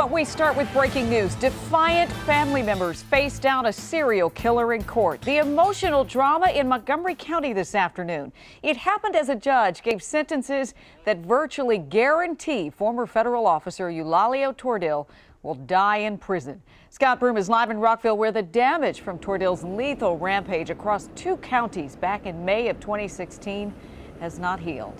But we start with breaking news. Defiant family members face down a serial killer in court. The emotional drama in Montgomery County this afternoon. It happened as a judge gave sentences that virtually guarantee former federal officer Eulalio Tordil will die in prison. Scott Broom is live in Rockville, where the damage from Tordil's lethal rampage across 2 counties back in May of 2016 has not healed.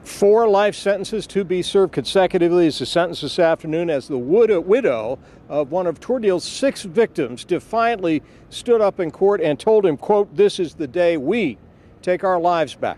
4 life sentences to be served consecutively is the sentence this afternoon as the widow of one of Tordil's 6 victims defiantly stood up in court and told him, quote, "This is the day we take our lives back."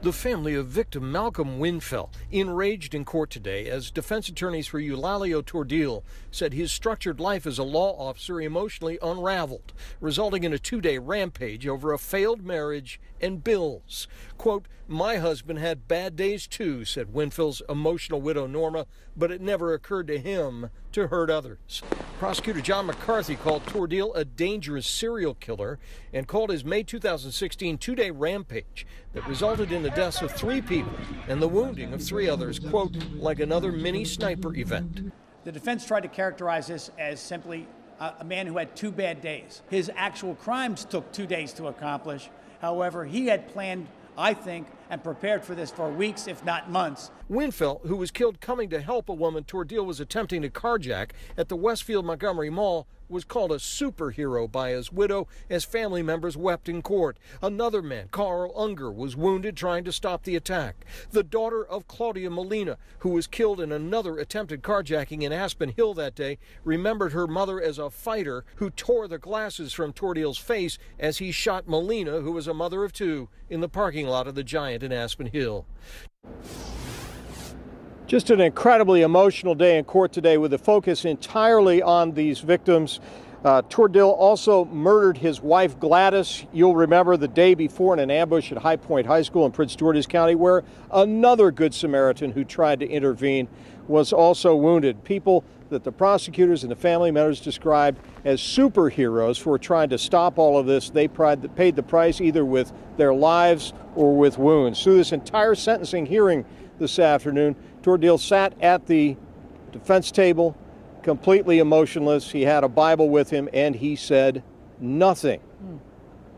The family of victim Malcolm Winfell enraged in court today as defense attorneys for Eulalio Tordil said his structured life as a law officer emotionally unraveled, resulting in a 2-day rampage over a failed marriage and bills. Quote, "My husband had bad days too," said Winfell's emotional widow Norma, "but it never occurred to him to hurt others." Prosecutor John McCarthy called Tordil a dangerous serial killer and called his May 2016 2-day rampage that resulted in the deaths of 3 people and the wounding of 3 others, quote, "like another mini sniper event." The defense tried to characterize this as simply a man who had 2 bad days. His actual crimes took 2 days to accomplish. However, he had planned, I think, and prepared for this for weeks, if not months. Winfell, who was killed coming to help a woman Tordil was attempting to carjack at the Westfield Montgomery Mall, was called a superhero by his widow as family members wept in court. Another man, Carl Unger, was wounded trying to stop the attack. The daughter of Claudia Molina, who was killed in another attempted carjacking in Aspen Hill that day, remembered her mother as a fighter who tore the glasses from Tordil's face as he shot Molina, who was a mother of 2, in the parking lot of the Giant in Aspen Hill. Just an incredibly emotional day in court today with the focus entirely on these victims. Tordil also murdered his wife Gladys. You'll remember the day before in an ambush at High Point High School in Prince George's County, where another Good Samaritan who tried to intervene was also wounded. People that the prosecutors and the family members described as superheroes for trying to stop all of this. They paid the price either with their lives or with wounds. Through this entire sentencing hearing this afternoon, Tordil sat at the defense table, completely emotionless. He had a Bible with him, and he said nothing.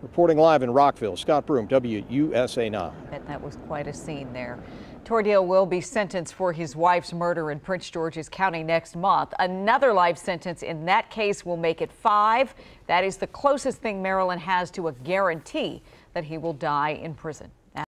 Reporting live in Rockville, Scott Broom, WUSA 9. I bet that was quite a scene there. Tordil will be sentenced for his wife's murder in Prince George's County next month. Another life sentence in that case will make it 5. That is the closest thing Maryland has to a guarantee that he will die in prison.